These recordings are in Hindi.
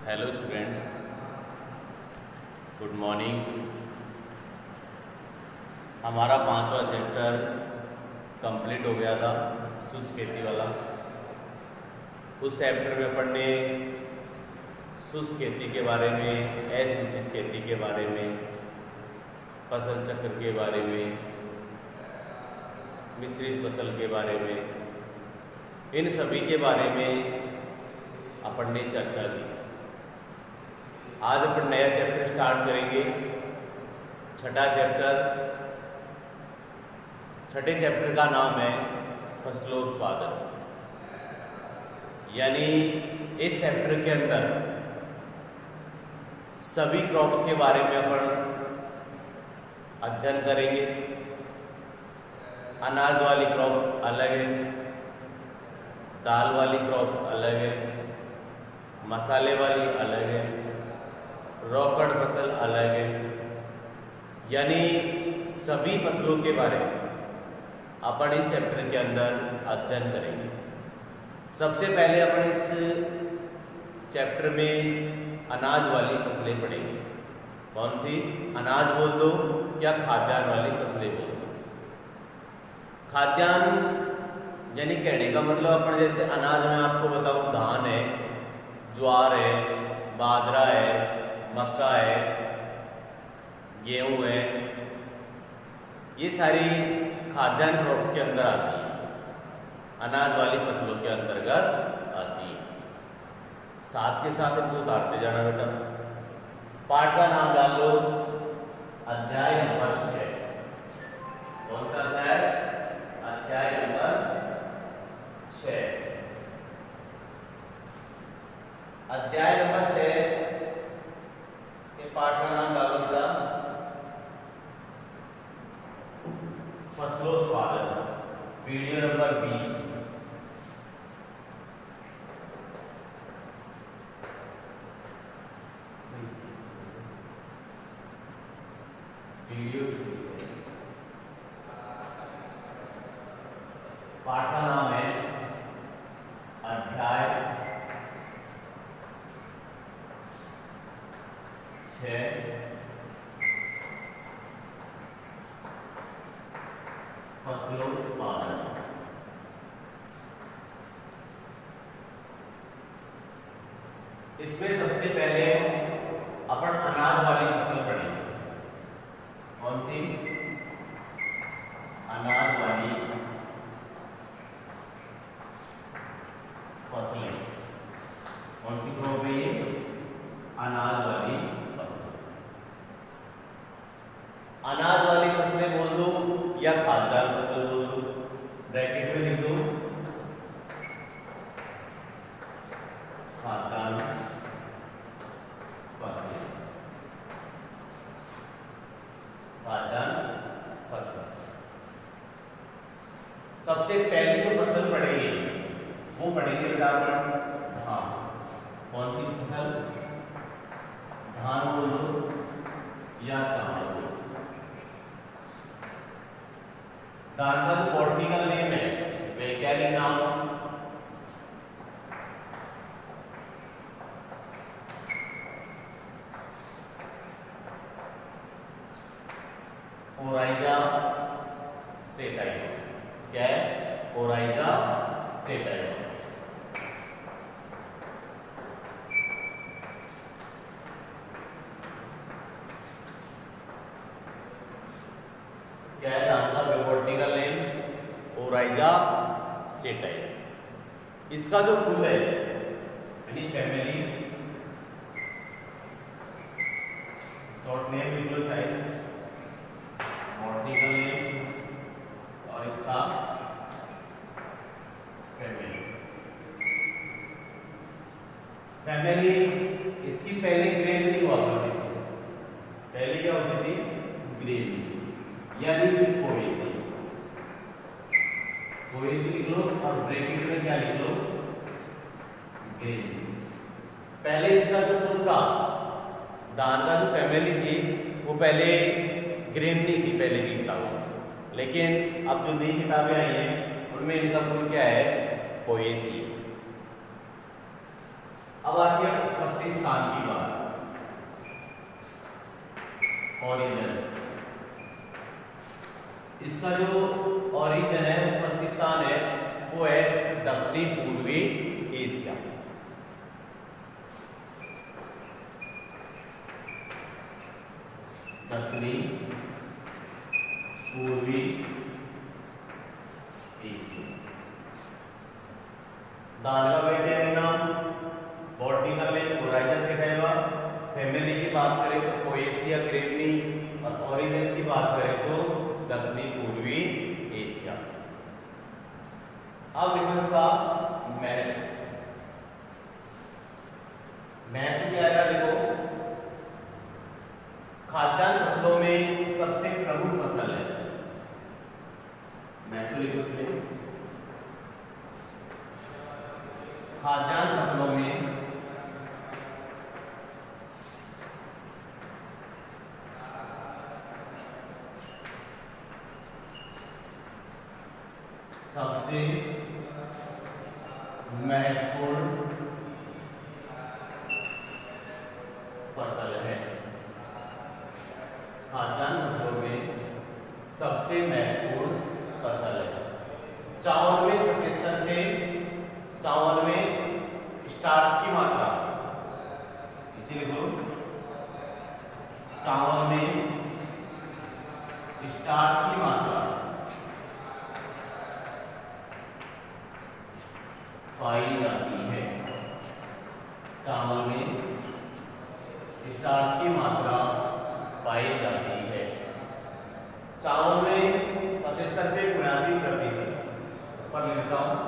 Hello students, good morning. हमारा 5वां चैप्टर कंप्लीट हो गया था, शुष्क खेती वाला। उस चैप्टर में अपन ने शुष्क खेती के बारे में, असिंचित खेती के बारे में, फसल चक्र के बारे में, मिश्रित फसल के बारे में, इन सभी के बारे में अपन ने चर्चा की। आज अपन नया चैप्टर स्टार्ट करेंगे, छठा चैप्टर। छठे चैप्टर का नाम है फसलोत्पादन। यानी इस चैप्टर के अंदर सभी क्रॉप्स के बारे में अपन अध्ययन करेंगे। अनाज वाली क्रॉप्स अलग है, दाल वाली क्रॉप्स अलग है, मसाले वाली अलग है, रॉकड़ फसल अलग है। यानी सभी फसलों के बारे में अपन इस चैप्टर के अंदर अध्ययन करेंगे। सबसे पहले अपन इस चैप्टर में अनाज वाली फसलें पढ़ेंगे। कौन सी? अनाज बोल दो या खाद्यान्न वाली फसलें बोल दो। खाद्यान्न यानी कहने का मतलब अपन जैसे अनाज में आपको बताऊं, धान है, ज्वार है, बाजरा है, मक्का है, गेहूं है, ये सारी खाद्यान्न क्रॉप्स के अंदर आती है, अनाज वाली फसलों के अंतर्गत आती है। साथ के साथ इनको उतारते जाना बेटा। पाठ का नाम डाल लो, अध्याय नंबर 6। कौन सा अध्याय? अध्याय नंबर 6। अध्याय नंबर 6 पाठ का नाम डालो बेटा, फसलोत्पादन। Video number 20। वीडियो पाठ का नाम है अध्याय 6, फसलोत्पादन। इसमें सबसे पहले अपन अनाज वाली फसल पढ़ेंगे। कौन सी? अनाज वाली फसलें। कौन सी क्रॉप है ये? अनाज वाली फसल। अनाज वाली फसलें बोल दो या खाद्यान्न फसल बोल दो, ब्रैकेट में लिख दो खाद्यान्न फसल। खाद्यान्न फसल। सबसे पहली जो फसल पढ़ेंगे वो पढ़ेंगे बेटा अपन धान। कौन सी फसल? धान बोल दो या चावल बोल दो। धान का जो बॉटनिकल नेम है, वैज्ञानिक नाम कोराइजा सेटाइवा। क्या है? Coryza sativa. क्या है धान का बॉटनिकल नेम? Coryza sativa. इसका जो कुल है यानी फैमिली, शॉर्ट नेम लिख लो चाहे, बॉटनिकल नेम, और इसका फैमिली। फैमिली इसकी पहले ग्रेन नहीं हुआ करती थी। पहले क्या होती थी? ग्रेन, यानी पोएसी। पोएसी लिख लो और ब्रैकेट में क्या लिख लो? ग्रेन। पहले इसका जो कुल था, धान का जो फैमिली थी, वो पहले ग्रेन नहीं थी पहले की किताबों में, लेकिन अब जो नई किताबें आई हैं उनमें इनका कुल क्या है? पोएसी। अब आती है उत्पत्ति स्थान की बात, ओरिजिन। इसका जो ओरिजिन है, उत्पत्ति स्थान है, वो है दक्षिणी पूर्वी एशिया। दक्षिणी पूर्वी एशिया। दान का वैज्ञानिक नाम, बॉटनिकल नेम ओराइजा सेकेवा। फैमिली की बात करें तो पोएसिया ग्रेवनी, और ओरिजिन की बात करें तो दक्षिणी पूर्वी एशिया। अब इसका महत्व, महत्व क्या है देखो, खाद्यान्न फसलों में सबसे प्रमुख फसल है, महत्व लिखो उसमें, खाद्यान्न फसलों में सबसे महत्वपूर्ण फसल है। खाद्यान्न फसलों में सबसे महत्वपूर्ण फसल है। चावल में 77 से, चावल में स्टार्च की मात्रा, लिखो, चावल में स्टार्च की मात्रा पाई जाती है। चावल में स्टार्च की मात्रा पाई जाती है। चावल में 77 से 79% पर लिखता हूं।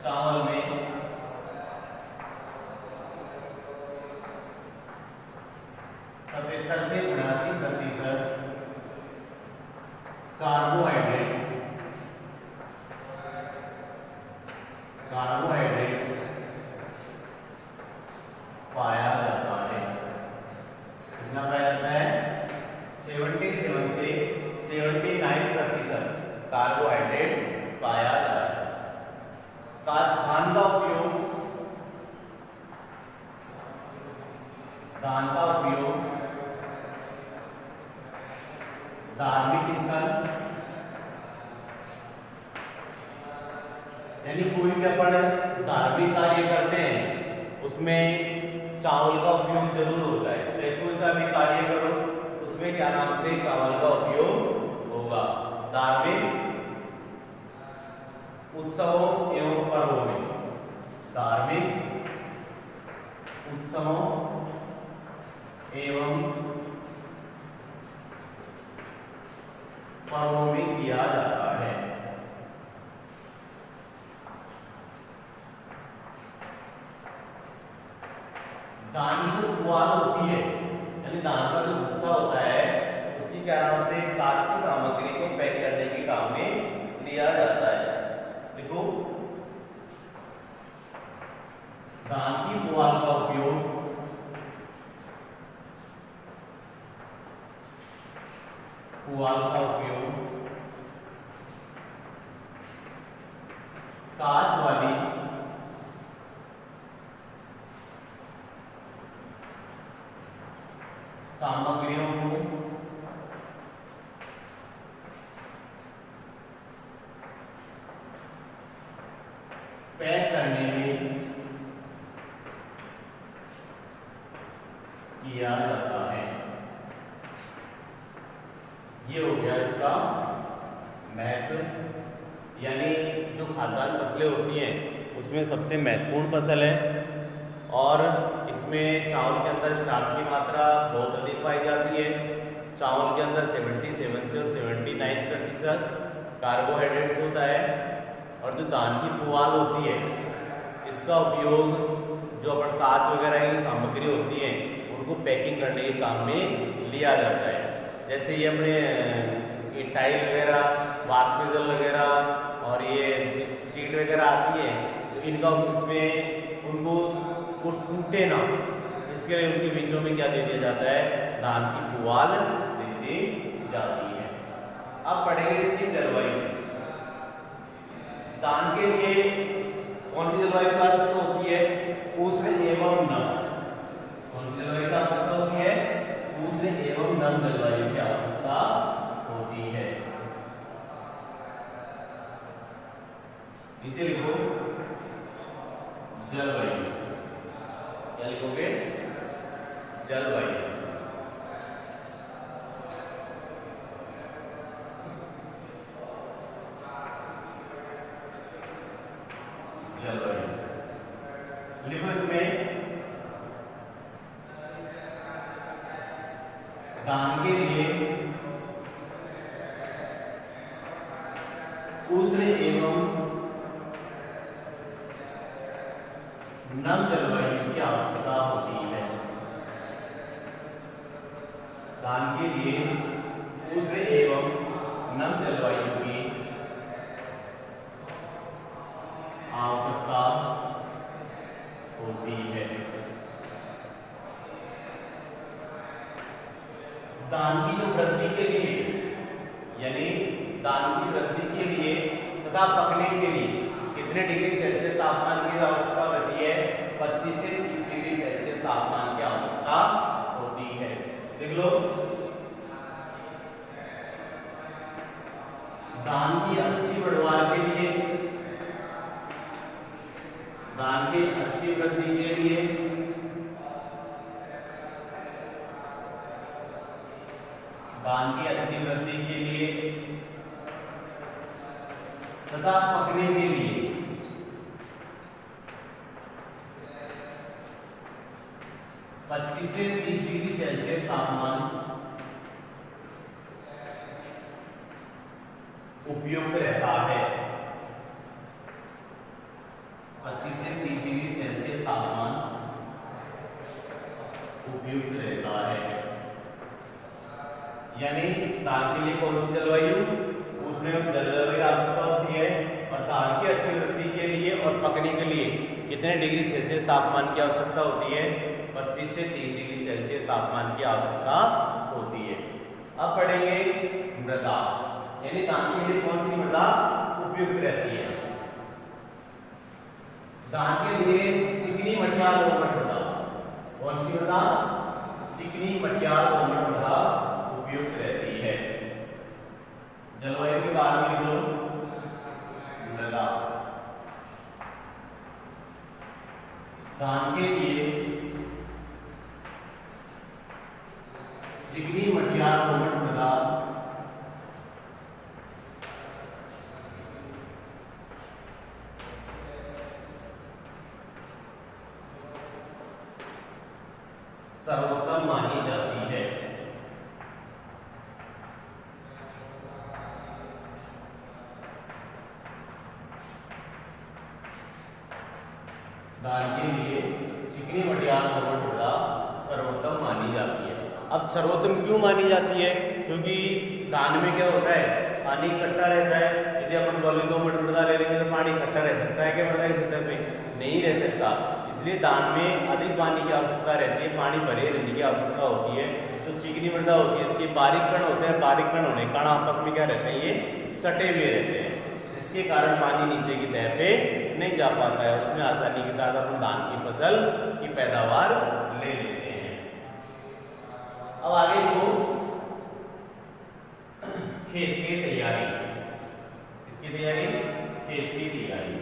चावल में 77 से 79% कार्बोहाइड्रेट पाया जाता है। कितना पाया जाता है? 77 से 79% कार्बोहाइड्रेट्स पाया जाता है। धान का उपयोग, धार्मिक स्थल, यानी कोई भी अपन धार्मिक कार्य करते हैं उसमें चावल का उपयोग जरूर होता है। चाहे कोई सा भी कार्य करो उसमें क्या नाम से चावल का उपयोग होगा। धार्मिक उत्सवों एवं पर्वों में, धार्मिक उत्सवों एवं पर्वों में किया जाता है। दान की जो पुआल होती है, यानी दान का जो भूसा होता है, उसकी क्या नाम से कांच की सामग्री को पैक करने के काम में लिया जाता है। देखो, दान की पुआल का उपयोग कांच वाली सामग्रियों को पैक करने में किया जाता है। ये हो गया इसका महत्व, यानी जो खाद्यान्न फसलें होती हैं उसमें सबसे महत्वपूर्ण फसल है, और इसमें चावल के अंदर स्टार्च की मात्रा बहुत अधिक पाई जाती है। चावल के अंदर 77 से और 79% कार्बोहाइड्रेट्स होता है। और जो धान की पुआल होती है इसका उपयोग जो अपन कांच वगैरह की सामग्री होती है उनको पैकिंग करने के काम में लिया जाता है। जैसे ये अपने टाइल वगैरह, वास्पेजल वगैरह और ये सीट वगैरह आती है, तो इनका इसमें उनको वो टूटे ना, इसके लिए उनके बीचों में क्या दे दिया जाता है? धान की पुआल दे दी जाती है। अब पढ़ेंगे इसकी जलवायु। धान के लिए कौन सी जलवायु की आवश्यकता होती है? उष्ण एवं नम। कौन सी जलवायु की आवश्यकता होती है? उष्ण एवं नम जलवायु की आवश्यकता होती है। नीचे लिखो जलवायु। क्या लिखोगे? जलवायु। जलवायु लिखो इसमें धान के लिए उष्ण एवं नम जलवायु की आवश्यकता होती है। धान के लिए उष्ण एवं नम जलवायु की आवश्यकता होती है। धान की जो वृद्धि के लिए, यानी धान की वृद्धि के लिए तथा पकने के लिए कितने डिग्री सेल्सियस तापमान की आवश्यकता होती है? 25 से 30 डिग्री सेल्सियस तापमान की आवश्यकता होती है। देख लो, धान की अच्छी पैदावार के लिए, धान की अच्छी वृद्धि के लिए धान की अच्छी वृद्धि के लिए तथा पकने के लिए 25 से 30 डिग्री सेल्सियस तापमान उपयुक्त रहता है। 25 से 30 डिग्री सेल्सियस तापमान उपयुक्त रहता है। यानी धान के लिए कौन सी जलवायु? उसमें जलवायु की आवश्यकता होती है, और धान की अच्छी वृद्धि के लिए और पकने के लिए कितने डिग्री सेल्सियस तापमान की आवश्यकता होती है? 25 से 30 डिग्री सेल्सियस तापमान की आवश्यकता होती है। अब पढ़ेंगे मृदा, यानी धान के लिए कौन सी मृदा उपयुक्त रहती है? धान के लिए चिकनी मटियार दोमट मृदा। कौन सी मृदा? चिकनी मटियार दोमट मृदा उपयुक्त रहती है। जलवायु के बाद में लिख लो मृदा। धान के लिए चिकनी मटियार दोमट मृदा सर्वोत्तम मानी जाती है। धान के लिए चिकनी मटियार दोमट मृदा सर्वोत्तम मानी जाती है। अब सर्वोत्तम क्यों मानी जाती है? क्योंकि धान में क्या होता है? पानी इकट्ठा रहता है। यदि अपन बलुई दोमट मृदा ले लेंगे तो पानी इकट्ठा रह सकता है क्या मृदा की सतह पे? नहीं रह सकता। इसलिए धान में अधिक पानी की आवश्यकता रहती है, पानी भरे रहने की आवश्यकता होती है। तो चिकनी मृदा होती है, इसके बारीक कण होते हैं, बारीक कण होने के कारण आपस में क्या रहते हैं? ये सटे हुए रहते हैं, जिसके कारण पानी नीचे की तह पे नहीं जा पाता है। उसमें आसानी के साथ अपन धान की फसल की पैदावार ले लेते हैं। अब आगे देखो खेत की तैयारी। इसकी तैयारी, खेत की तैयारी।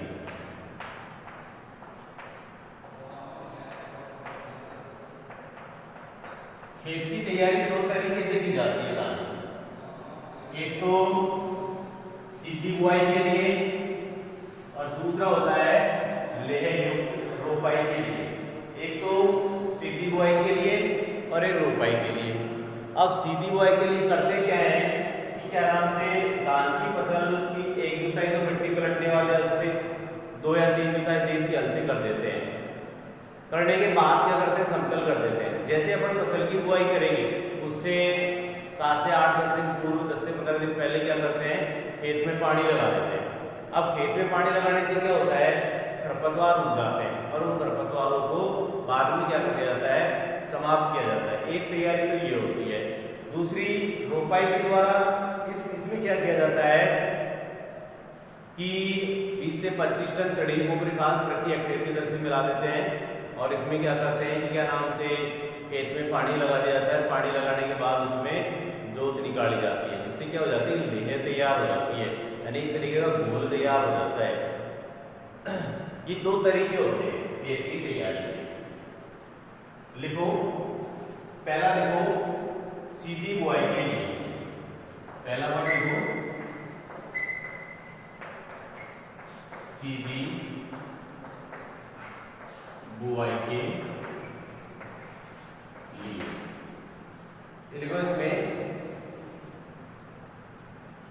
खेत की तैयारी दो तरीके से की जाती है धान की। एक तो सीधी बुआई के लिए और दूसरा होता है लेह युक्त रोपाई के लिए। एक तो सीधी बुआई के लिए और एक रोपाई के लिए। अब सीधी बुआई के लिए करते क्या है कि क्या नाम से धान की फसल की एक जुताई तो मिट्टी पलटने वाले हल से, 2 या 3 जुताई देसी हल से कर देते हैं। करने के बाद क्या करते हैं? समतल कर देते हैं। जैसे अपन फसल की बुआई करेंगे उससे 7 से 8-10 दिन पूर्व, 10 से 15 दिन पहले क्या करते हैं? खेत में पानी लगा देते हैं। अब खेत में पानी लगाने से क्या होता है? खरपतवार उग जाते हैं, और उन खरपतवारों को बाद में क्या किया जाता है? समाप्त किया जाता है। एक तैयारी तो ये होती है। दूसरी रोपाई के द्वारा इसमें क्या किया जाता है कि 20 से 25 टन सड़ी गोबर खाद प्रति हेक्टेयर की दर से मिला देते हैं और इसमें क्या करते हैं कि क्या नाम से खेत में पानी लगा दिया जाता है। पानी लगाने के बाद उसमें जोत निकाली जाती है, जिससे क्या हो जाती है, लेह तैयार हो जाती है, यानी एक तरीके का घोल तैयार हो जाता है। ये दो तरीके होते हैं खेत की तैयारी के। लिखो, पहला लिखो सीधी बुआई के लिए, पहला वर्ड लिखो सीधी बुआई के लिए। लिखो इसमें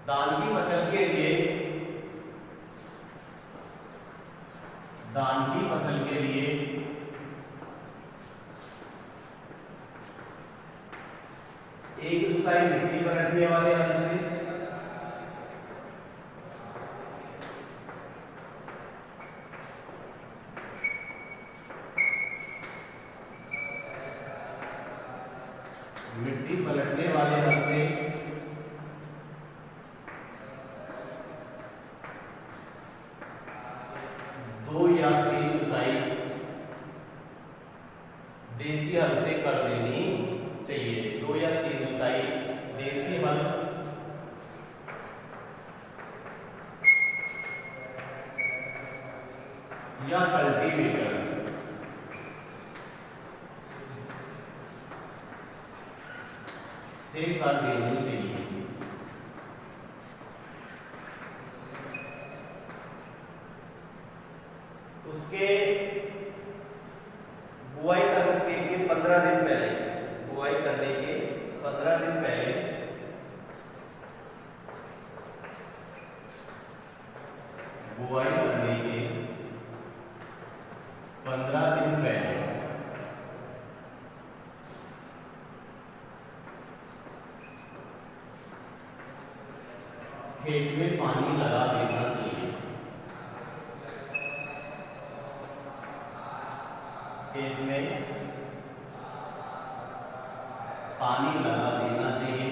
धान की फसल के लिए, धान की फसल के लिए एक जुताई मिट्टी पर रखने वाले हल से मिट्टी पलटने वाले हल से दो या तीन जुताई देसी हल से कर देनी चाहिए। दो या तीन जुताई देसी हल या कल्टीवेटर से कर देनी चाहिए। उसके बुआई करने के 15 दिन पहले, बुआई करने के 15 दिन पहले बुआई करने के 15 दिन पहले खेत में पानी लगा देना चाहिए। खेत में पानी लगा देना चाहिए।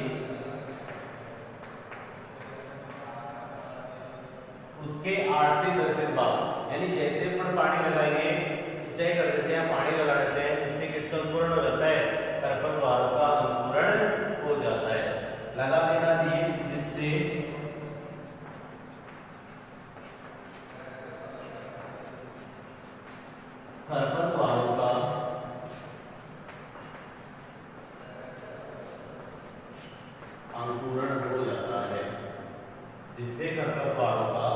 उसके 8 से 10 दिन बाद, यानी जैसे पर पानी लगाएंगे, सिंचाई कर देते हैं, पानी लगा देते हैं, जिससे किसका अंकुरण हो जाता है, खरपतवारों का अंकुरण हो जाता है। लगा देना चाहिए जिससे खरपतवारों का अंकुरण हो जाता है, जिससे खरपतवारों का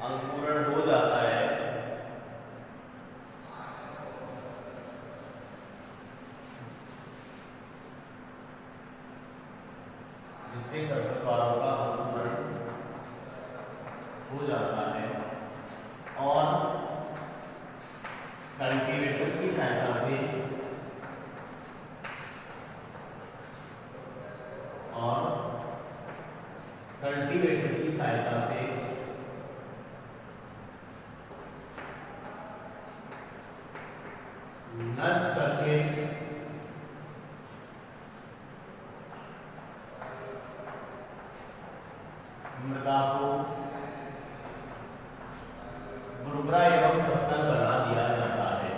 अंकुरण हो जाता है। जिससे खरपतवारों का अंकुरण हो जाता है और कल्टीवेटर की सहायता से नष्ट करके मृदा को भुरभुरा एवं समतल बना दिया जाता है।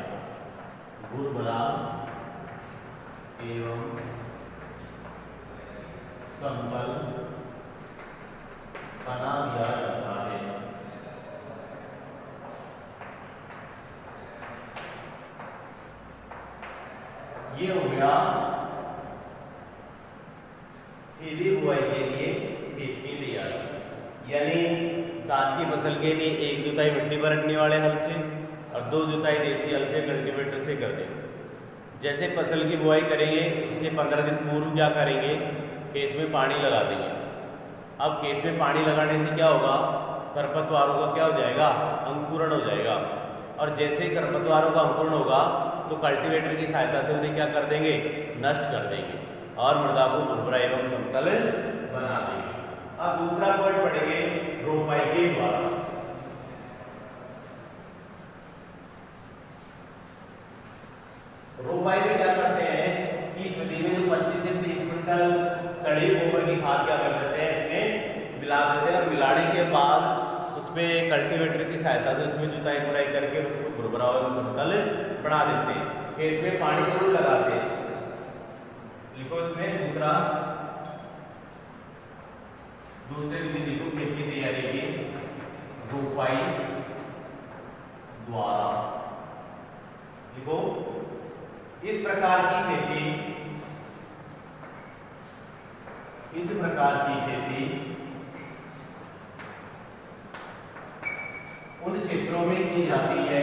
भुरभुरा एवं समतल बना दिया जाता है। ये हो गया सीधी बुआई के लिए खेत की तैयारी, यानी धान की फसल के लिए एक जुताई मिट्टी पर रखने वाले हल से और दो जुताई देसी हल से कल्टीवेटर से कर देंगे। जैसे फसल की बुआई करेंगे उससे 15 दिन पूर्व क्या करेंगे, खेत में पानी लगा देंगे। अब खेत में पानी लगाने से क्या होगा, खरपतवारों का क्या हो जाएगा, अंकुरण हो जाएगा। और जैसे ही खरपतवारों का अंकुरण होगा तो कल्टीवेटर की सहायता से उन्हें क्या कर देंगे, नष्ट कर देंगे और मृदा को भुरभुरा एवं समतल बना देंगे। अब दूसरा पॉइंट पढ़ेंगे रोपाई के द्वारा। रोपाई में क्या करते हैं कि इस विधि में जो 25 से 30 क्विंटल गोबर की खाद क्या कर देते हैं, इसमें मिला देते हैं और मिलाने के बाद उसमें कल्टीवेटर की सहायता से उसमें जुताई गुड़ाई करके उसको भुरभुरा एवं समतल बना देते हैं। खेत में पानी जरूर लगाते हैं। लिखो इसमें दूसरे विधि लिखो खेत की तैयारी की, रोपाई द्वारा। लिखो इस प्रकार की खेती उन क्षेत्रों में की जाती है।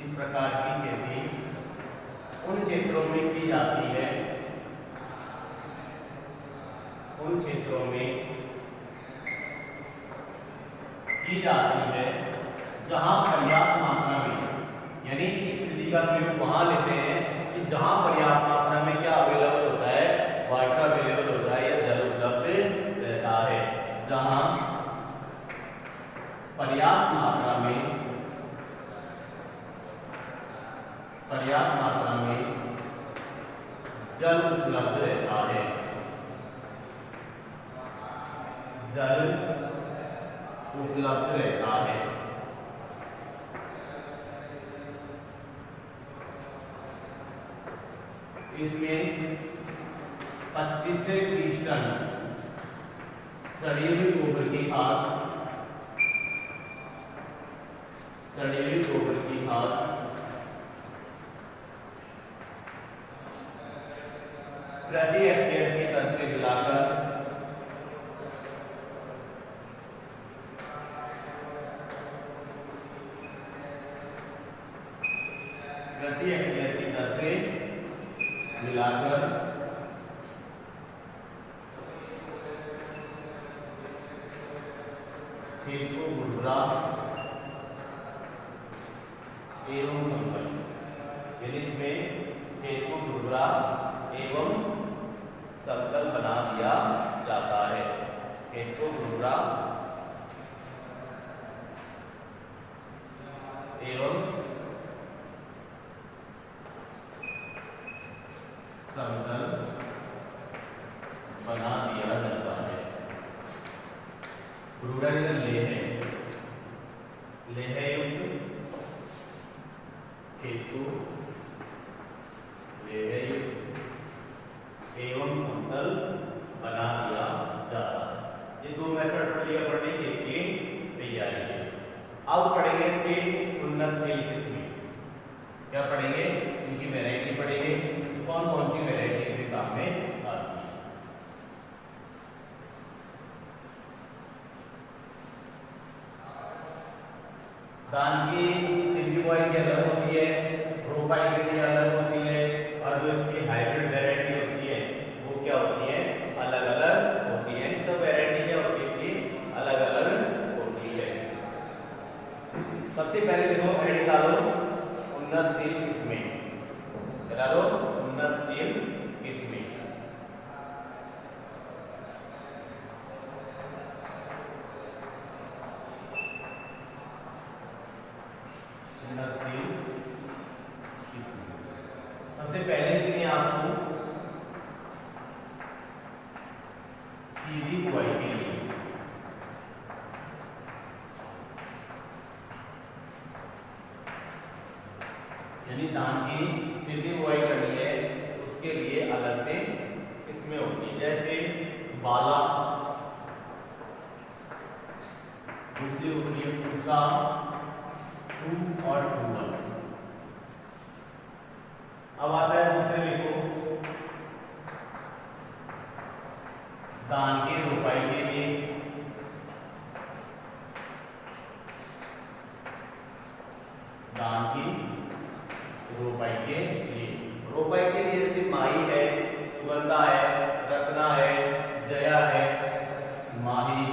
इस प्रकार की खेती उन क्षेत्रों में की जाती है जहां पर्याप्त मात्रा में, यानी इस विधि का प्रयोग वहां लेते हैं कि जहां पर्याप्त मात्रा में क्या अवेलेबल होता है, वाटर अवेलेबल होता है या जल उपलब्ध रहता है। जहां पर्याप्त मात्रा में जल उपलब्ध रहता है। इसमें 25 से 30 टन सड़ी हुई गोबर की खाद प्रति हेक्टेयर की दर से मिलाकर खेत को भुरभुरा एवं समतल, यानी इसमें खेत को भुरभुरा एवं समतल बना दिया जाता है। खेत को भुरभुरा एवं समतल बना दिया जाता है। भुरभुरा लेह युक्त खेत को लेह युक्त एवं समतल बना दिया जाता है। ये दो मेथड पढ़ने की तैयारी है। अब पढ़ेंगे इसकी उन्नतशील किस्में। क्या पढ़ेंगे? इनकी वैरायटी पढ़ेंगे, कौन कौन सी वैरायटी इनके काम में आती है। धान की सीधी बुआई की अलग होती है, रोपाई के लिए अलग होती है, और जो इसकी हाइब्रिड वैरायटी होती है वो क्या होती है, अलग अलग होती है। सब वैरायटी क्या होती है, अलग अलग होती है। सबसे पहले देखो एडी डालो उन्नतशील किस्में, डालो उन्नतशील किस्में। सबसे पहले लिखनी है आपको सीधी बुआई के लिए, यानी धान की सीधी बुआई करनी है उसके लिए अलग से इसमें होती है। जैसे बाला, दूसरी होती है पूसा, टू और टूवल। अब आता है दूसरे लिखो धान की रोपाई के लिए, धान की रोपाई के लिए, रोपाई के लिए जैसे माही है, सुगंधा है, रत्ना है, जया है। माही,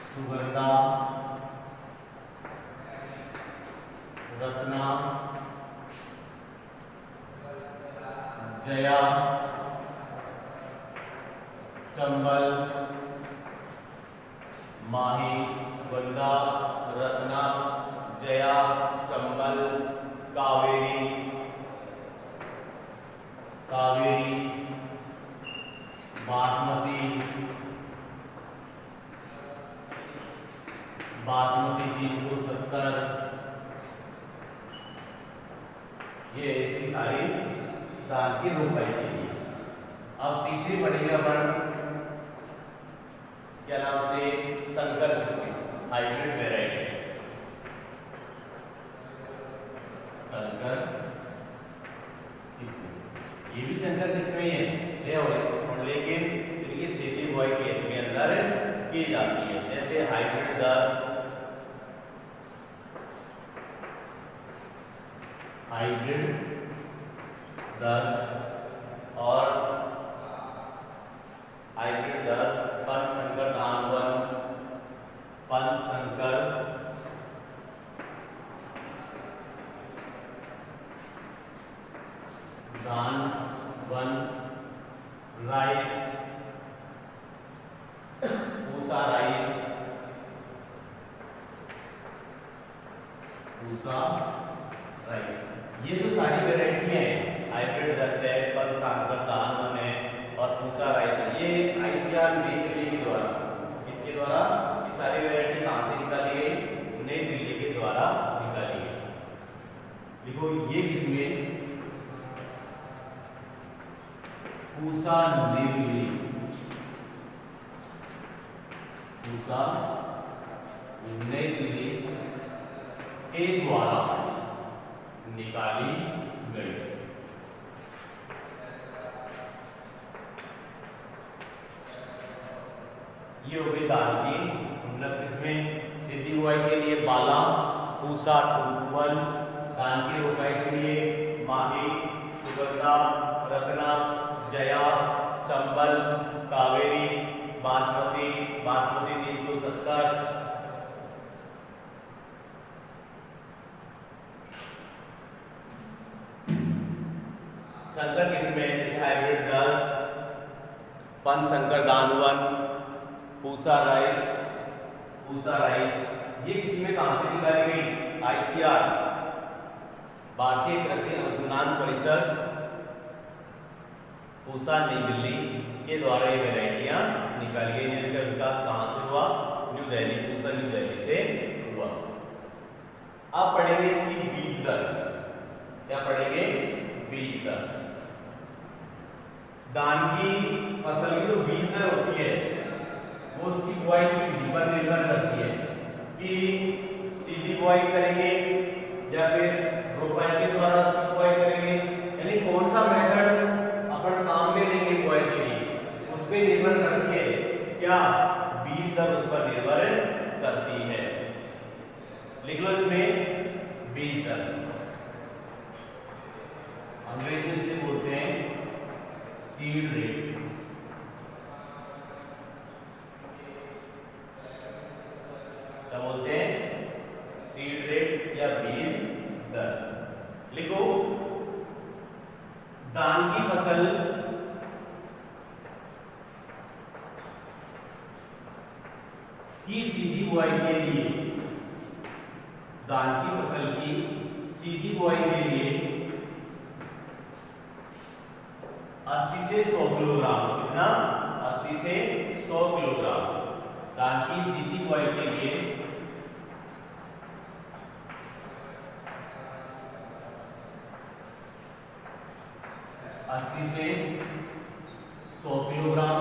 सुगंधा, रत्ना, जया, चंबल, माही, सुगंधा, रत्ना, जया, चंबल, कावेरी, कावेरी, बासमती, बासमती 370, ये ऐसी सारी धान की रोपाई के लिए। अब तीसरी पढ़ेंगे अपन क्या नाम से, संकर किस्में, हाइब्रिड वेराइटी। संकर किस्में, ये भी संकर किस्में ही है और लेकिन इनकी खेती बुआई के अंदर की जाती है। जैसे हाइब्रिड 10, हाइब्रिड 10 और हाइब्रिड 10, पंचसंकर धान 1, पंचसंकर धान 1, rice, Pusa rice, Pusa rice, ये जो सारी वेराइटी है, हाइब्रिड 10 है, पंचसंकर धान 1 है और पूसा राइस है, ये आईसीआर नई दिल्ली के द्वारा, किसके द्वारा, ये सारी वेराइटी कहां से निकाली गई, नई दिल्ली के द्वारा निकाली गई। देखो ये किसमें, पूसा नई दिल्ली, पूसा नई दिल्ली के द्वारा निकाली गई। ये हो गई धान की उन्नत किस्में। सीधी बुआई के लिए बाला, पूसा 221, धान की रोपाई के लिए माही, सुगंधा, रत्ना, जया, चंबल, कावेरी, बासमती, बासमती 370, संकर किस्में जैसे हाइब्रिड 10, पंचसंकर धान 1, पूसा राइस, ये किस्में कहां से निकाली गई, आईसीआर, भारतीय कृषि अनुसंधान परिषद, पूसा नई दिल्ली के द्वारा ये वेराइटियां निकाली गई। इनका विकास कहां से हुआ, न्यू दिल्ली, पूसा न्यू दिल्ली से हुआ। अब पढ़ेंगे इसकी बीज दर, क्या पढ़ेंगे, बीज दर। धान की फसल की जो बीज दर होती है वो उसकी बुआई की विधि पर निर्भर करती है कि सीधी बुआई करेंगे या फिर रोपाई के द्वारा उसकी बुआई करेंगे, यानी कौन सा मेथड अपन काम में लेंगे बुआई के लिए, उस पर निर्भर करती है क्या, बीज दर उस पर निर्भर करती है। लिख लो इसमें बीज दर, अंग्रेजी में से बोलते हैं सीड रेट। क्या बोलते हैं, सीड रेट या बीज दर। लिखो, धान की फसल की सीधी बुआई के लिए, धान की फसल की सीधी बुआई के लिए 80 से 100 किलोग्राम, कितना, 80 से 100 किलोग्राम धान की सीधी बुआई के लिए 80 से 100 किलोग्राम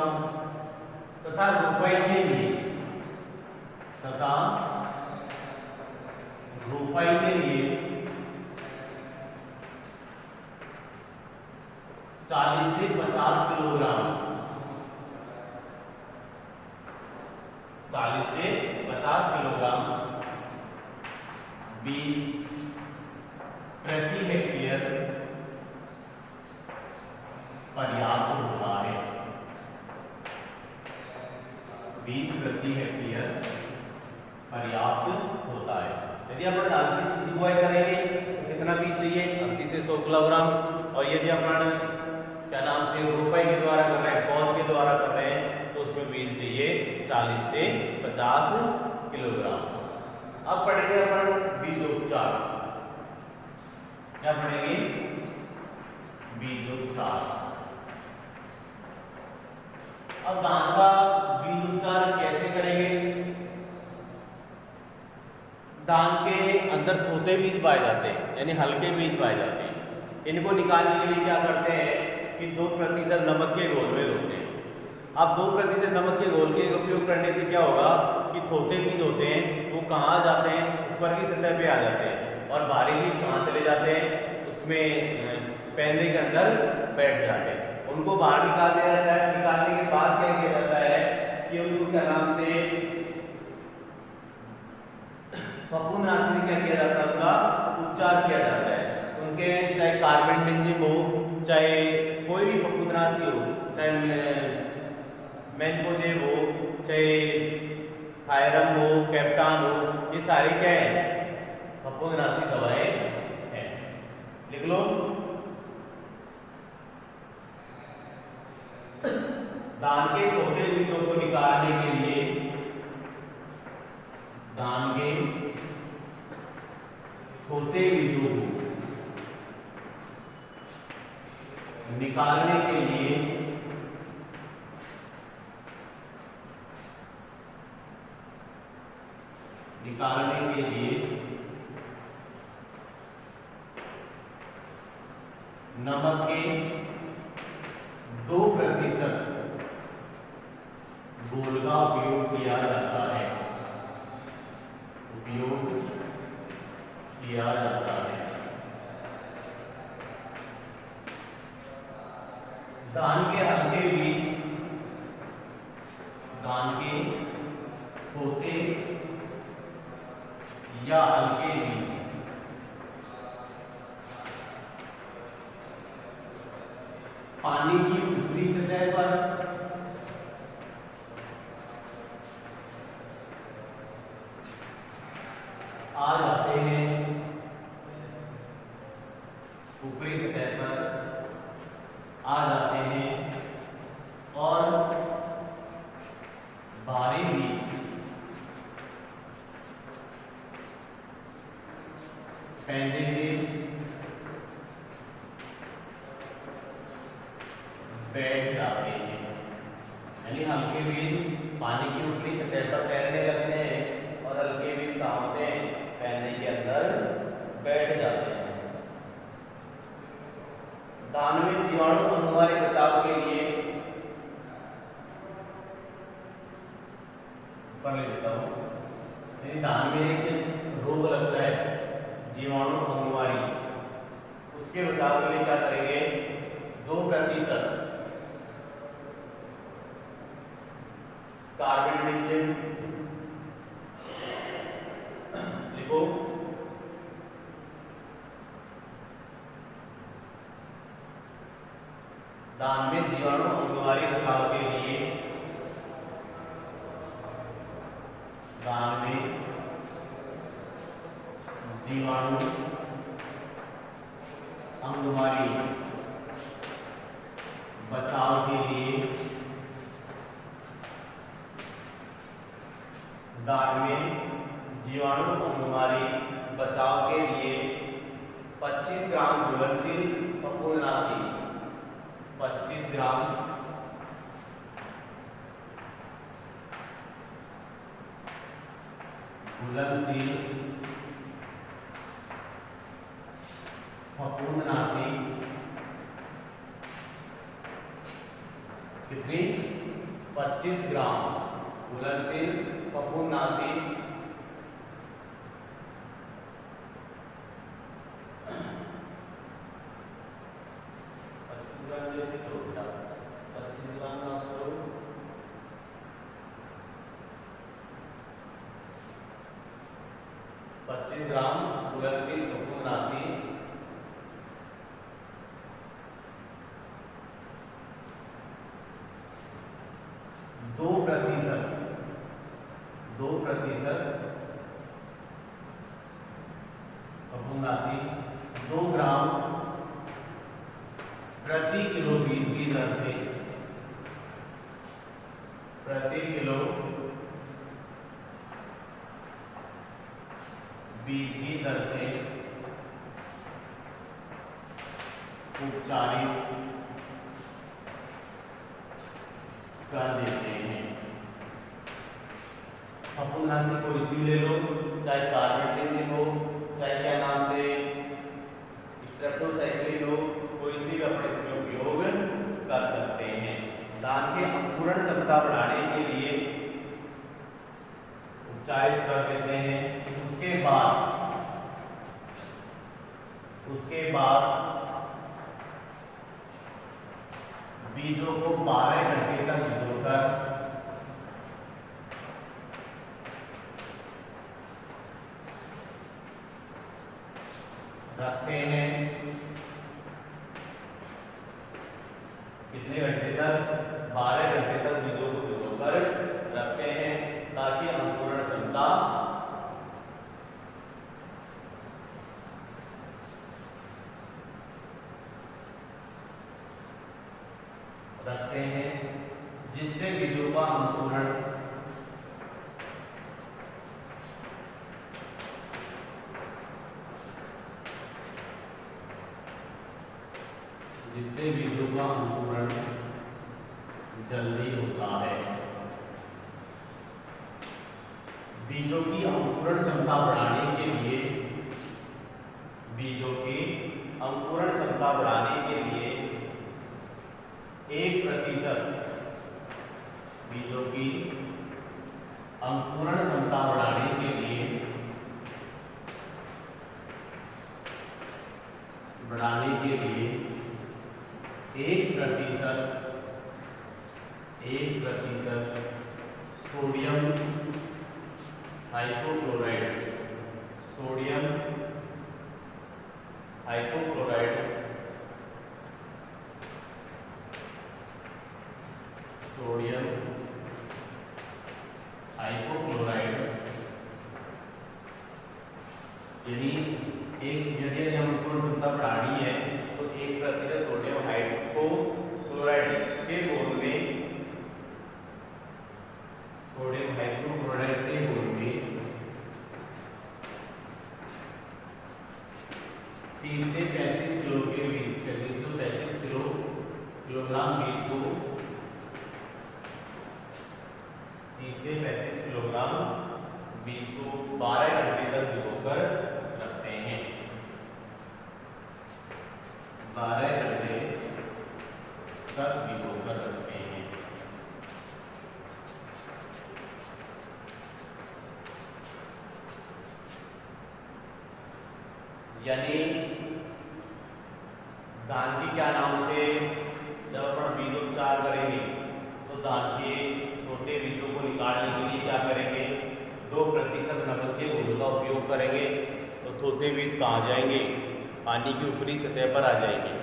तथा रोपाई के लिए, तथा रोपाई के लिए 40 से 50 किलोग्राम, 40 से 50 किलोग्राम बीज प्रति हेक्टेयर पर्याप्त होता है। बीज प्रति हेक्टेयर पर्याप्त होता है। यदि अपन धान की सीधी बुआई करेंगे तो कितना बीज चाहिए, 80 से 100 किलोग्राम, और यदि अपन क्या नाम से रोपाई के द्वारा कर रहे हैं, पौध के द्वारा कर रहे हैं, तो उसमें बीज चाहिए 40 से 50 किलोग्राम। अब पढ़ेंगे अपन बीजोपचार। क्या पढ़ेंगे, बीजोपचार। अब धान का बीजोपचार कैसे करेंगे? धान के अंदर थोथे बीज पाए जाते हैं, यानी हल्के बीज पाए जाते हैं। इनको निकालने के लिए क्या करते हैं कि 2% नमक के घोल में धोते हैं। अब 2% नमक के घोल के उपयोग करने से क्या होगा कि थोथे बीज होते हैं वो कहाँ जाते हैं? ऊपर की सतह पे आ जाते हैं, और भारी बीज कहाँ चले जाते हैं? उसमें पैंदे के अंदर बैठ जाते हैं। उनको बाहर निकाल दिया जाता है। निकालने के बाद क्या किया जाता है कि उनको क्या नाम से फफूंदनाशी से क्या किया जाता है? उनका उपचार किया जाता है। उनके चाहे कार्बेंडिजिम हो, चाहे कोई भी फफूंदनाशी हो, चाहे मैनकोजेब हो, चाहे थायरम हो, कैप्टान हो, ये सारी क्या है? फफूंदनाशी दवाएं हैं। लिख लो। धान के थोथे बीजों को निकालने के लिए, धान के थोथे बीजों को निकालने के लिए नमक के 2% घोल का उपयोग किया जाता है। धान के हल्के बीज, धान के थोथे या हल्के बीज पानी की ऊपरी सतह पर आ जाते हैं, ऊपरी सतह पर आ जाते हैं, और भारी बीज पैंदे में बैठ जाते हैं। यानी हल्के बीज पानी की ऊपरी सतह पर तैरने लगते हैं, और हल्के बीज कहाँ होते हैं? पैंदे के अंदर बैठ जाते हैं। धान में जीवाणु अंगवारी बचाव के लिए पढ़ लेता हूँ। यानी धान में एक रोग लगता है जीवाणु अंगवारी, उसके बचाव के लिए क्या करेंगे? 2% कार्बेंडिजिम लिखो। धान में जीवाणु अंगवारी बचाव के लिए, धान में जीवाणु अंगवारी बचाव के लिए, धान में जीवाणु अंगवारी बचाव के लिए 25 ग्राम घुलनशील फफूंदनाशी, 25 ग्राम घुलनशील फफूंदनाशी, कितनी? 25 ग्राम घुलनशील फफूंदनाशी जैसे करो बेटा, 25 ग्राम का करो। 25 ग्राम घुलनशील फफूंदनाशी 2% फफूंदनाशी 2 ग्राम प्रति किलो बीज की दर से, प्रति किलो बीज की दर से उपचारित कर देते हैं। फफूंदनाशी कोई सी ले लो, चाहे कार्बेंडिजिम हो, चाहे क्या नाम से स्ट्रेप्टोसाइक्लिन हो, कोई सी भी अपने इसमें उपयोग कर सकते हैं। धान के अंकुरण क्षमता बढ़ाने के लिए उपचारित कर देते हैं। उसके बाद बीजों को 12 घंटे तक भिगोकर रखते हैं। कितने घंटे तक? 12 घंटे तक बीजों को भिगोकर रखते हैं ताकि अंकुरण क्षमता रखते हैं, जिससे बीजों का अंकुरण जल्दी होता है। बीजों की अंकुरण क्षमता बढ़ाने के लिए बीजों की अंकुरण क्षमता बढ़ाने के लिए 1% बीजों की अंकुरण क्षमता बढ़ाने के लिए 1% सोडियम हाइपोक्लोराइड यानी यदि हम अंकुरण क्षमता बढ़ानी है तो 1% सोडियम हाइपोक्लोराइड के घोल में 30 से 35 किलोग्राम बीज को 30 से 35 किलोग्राम बीज को 12 घंटे तक भिगोकर रखते हैं। 12 घंटे तक भिगोकर रखते हैं। यानी धान की क्या नाम से जब अपन बीजोपचार करेंगे तो धान के छोटे बीजों को निकालने के लिए क्या करेंगे? 2% नमक के घोल का उपयोग करेंगे। तो छोटे बीज कहाँ जाएंगे? पानी की ऊपरी सतह पर आ जाएंगे,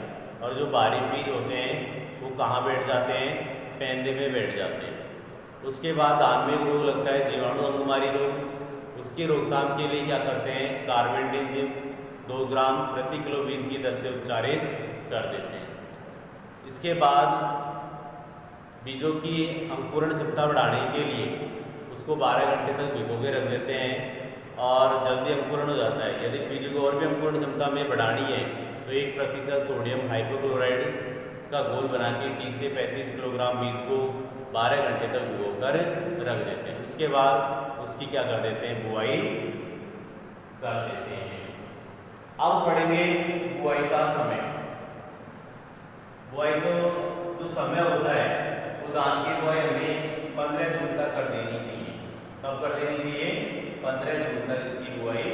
और जो बारीक बीज होते हैं वो कहाँ बैठ जाते हैं? पैंदे में बैठ जाते हैं। उसके बाद धान में रोग लगता है जीवाणु अंगमारी रोग। उसकी रोकथाम के लिए क्या करते हैं? कार्बेंडिजिम 2 ग्राम प्रति किलो बीज की दर से उपचारित कर देते हैं। इसके बाद बीजों की अंकुरण क्षमता बढ़ाने के लिए उसको 12 घंटे तक भिगो के रख देते हैं और जल्दी अंकुरण हो जाता है। यदि बीजों को और भी अंकुरण क्षमता में बढ़ानी है तो 1% सोडियम हाइपोक्लोराइड का घोल बना के 30 से 35 किलोग्राम बीज को 12 घंटे तक भिगो कर रख देते हैं। उसके बाद उसकी क्या कर देते हैं? बुआई कर देते हैं। अब पढ़ेंगे बुआई का समय। बुआई को जो समय होता है वो धान की बुआई हमें 15 जून तक कर देनी चाहिए। कब कर देनी चाहिए? 15 जून तक इसकी बुआई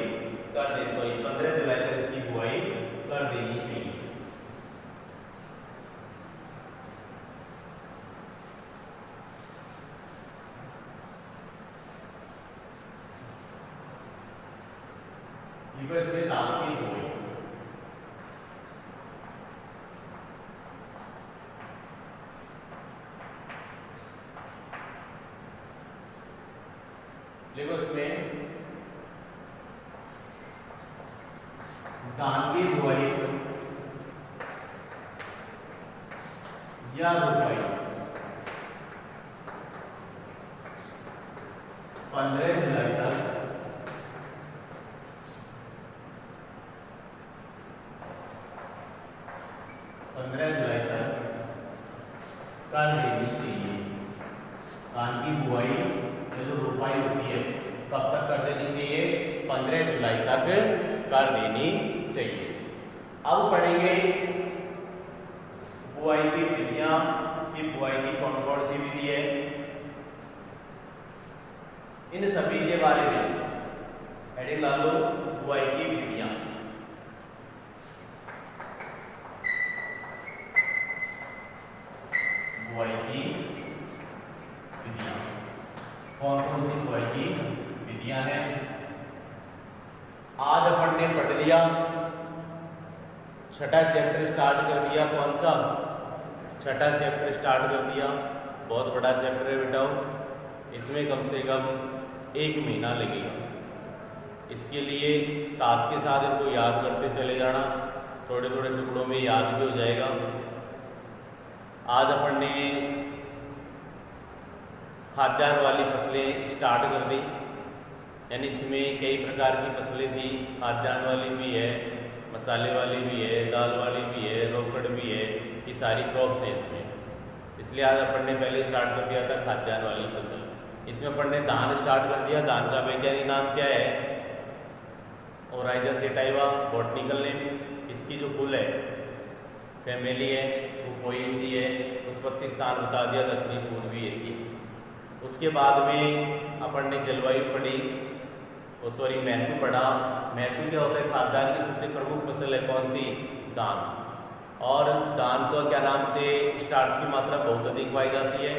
कर देनी चाहिए। 15 जुलाई तक इसकी बुआई कर देनी चाहिए। इसमें धान की बुआई देखो, इसमें धान की बुआई या रोपाई 15 जुलाई तक कर देनी चाहिए। धान की बुआई जो रोपाई होती है कब तक कर देनी चाहिए? 15 जुलाई तक कर देनी चाहिए। अब पढ़ेंगे बुआई की विधियां कि बुआई की कौन कौन सी विधि है। इन सभी के बारे में हेडिंग ला लो, बुआई की विधियां। बुआई की विधियां कौन कौन सी बुआई की विधियां हैं? आज अपन ने पढ़ लिया, छठा चैप्टर स्टार्ट कर दिया। कौन सा? छठा चैप्टर स्टार्ट कर दिया। बहुत बड़ा चैप्टर है बेटा, इसमें कम से कम 1 महीना लगेगा। इसके लिए साथ के साथ इनको याद करते चले जाना, थोड़े थोड़े टुकड़ों में याद भी हो जाएगा। आज अपन ने खाद्यान्न वाली फसलें स्टार्ट कर दी, यानी इसमें कई प्रकार की फसलें थी। खाद्यान्न वाली भी है, मसाले वाली भी है, दाल वाली भी है, रोकड़ भी है, ये सारी क्रॉप्स हैं इसमें। इसलिए आज अपन ने पहले स्टार्ट कर दिया था खाद्यान्न वाली फसल। इसमें अपन ने धान स्टार्ट कर दिया। धान का वैज्ञानिक नाम क्या है? Oryza sativa, botanical name. इसकी जो कुल है फैमिली है वो पोएसी है। उत्पत्ति स्थान बता दिया दक्षिणी पूर्वी एशिया। उसके बाद में अपन ने जलवायु पढ़ी, महतू पढ़ा। महतू क्या होता है? खाद्यान्न की सबसे प्रमुख फसल है कौन सी? धान। और धान को क्या नाम से? स्टार्च की मात्रा बहुत अधिक पाई जाती है।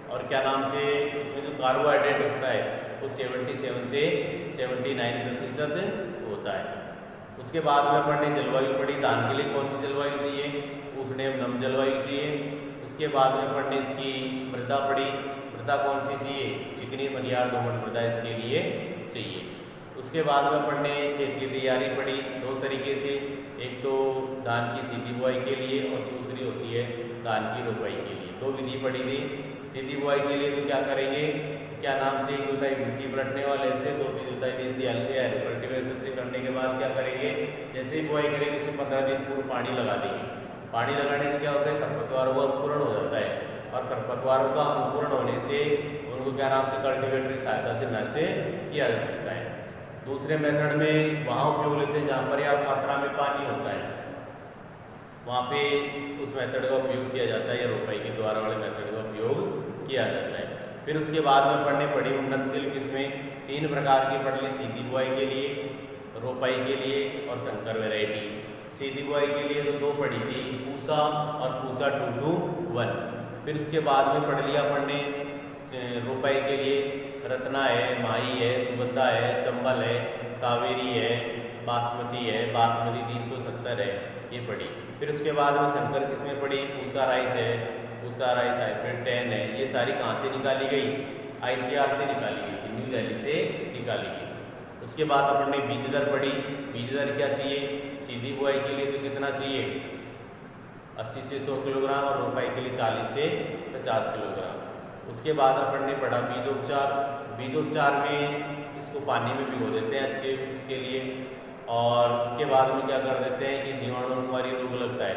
और क्या नाम से? इसमें जो कार्बोहाइड्रेट होता है वो 77 से 79% होता है। उसके बाद में अपन ने जलवायु पढ़ी। धान के लिए कौन सी जलवायु चाहिए? उष्ण एवं नम जलवायु चाहिए। उसके बाद में अपन ने इसकी मृदा पढ़ी। मृदा कौन सी चाहिए? चिकनी, मनियार, दोमट मृदा इसके लिए चाहिए। उसके बाद में अपन ने खेत की तैयारी पढ़ी 2 तरीके से, एक तो धान की सीधी बुआई के लिए और दूसरी होती है धान की रोपाई के लिए। 2 विधि पढ़ी थी। सीधी बुआई के लिए तो क्या करेंगे? क्या नाम से? एक जुताई मिट्टी पलटने वाले से, 2 जुताई देसी हल्के कल्टीवेटर से करने के बाद क्या करेंगे? जैसे ही बुआई करेंगे उससे 15 दिन पूर्व पानी लगा देंगे। पानी लगाने से क्या होता है? खरपतवारों का अंकुरण हो जाता है, और खरपतवारों का अंकुरण होने से उनको क्या नाम से? कल्टीवेटर की सहायता से नष्ट किया जा सकता है। दूसरे मेथड में वहाँ उपयोग लेते हैं जहाँ पर्याप्त मात्रा में पानी होता है, वहाँ पे उस मेथड का उपयोग किया जाता है, या रोपाई के द्वारा वाले मेथड का उपयोग किया जाता है। फिर उसके बाद में पढ़ने पड़ी उन्नतशील किस्में। 3 प्रकार की पढ़ ली, सीधी बुआई के लिए, रोपाई के लिए और संकर वैरायटी। सीधी बुआई के लिए तो 2 पढ़ी थी, पूसा और पूसा 221। फिर उसके बाद में पढ़ लिया पढ़ने रोपाई के लिए रत्ना है, माही है, सुगंधा है, चंबल है, कावेरी है, बासमती है, बासमती 370 है, ये पढ़ी। फिर उसके बाद में संकर किस्में पढ़ी, पूसा राइस है, पूसा राइस हाइब्रिड 10 है। ये सारी कहाँ से निकाली गई? ICR से निकाली गई, न्यू दिल्ली से निकाली गई। उसके बाद अपन ने बीज दर पढ़ी। बीज दर क्या चाहिए? सीधी बुआई के लिए तो कितना चाहिए? 80 से 100 किलोग्राम, और रोपाई के लिए 40 से 50 किलोग्राम। उसके बाद अपन ने पढ़ा बीजोपचार। बीजोपचार में इसको पानी में भिगो देते हैं अच्छे उसके लिए, और उसके बाद में क्या कर देते हैं कि जीवाणुमारी रोग लगता है,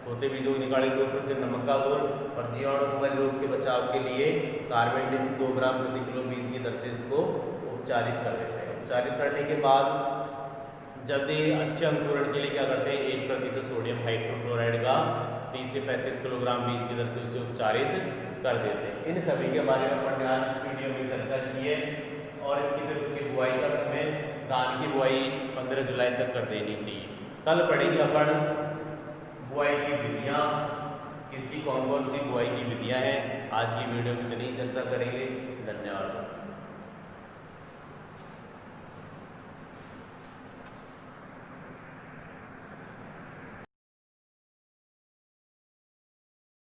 तोते बीजों की निकाली 2% नमक का घोल, और जीवाणुमारी रोग के बचाव के लिए कार्बेंडाजिम 2 ग्राम प्रति किलो बीज की दर से इसको उपचारित कर देते हैं। उपचारित करने के बाद जब ये अच्छे अंकुरण के लिए क्या करते हैं? 1% सोडियम हाइड्रोक्लोराइड का 30 से 35 किलोग्राम बीज की दर से उसे उपचारित कर देते हैं। इन सभी के बारे में अपन ने आज इस वीडियो में चर्चा की है। और इसकी फिर उसकी बुआई का समय, धान की बुआई 15 जुलाई तक कर देनी चाहिए। कल पढ़ेंगे अपन बुआई की विधियाँ, इसकी कौन कौन सी बुआई की विधियाँ हैं। आज की वीडियो में इतनी चर्चा करेंगे। धन्यवाद।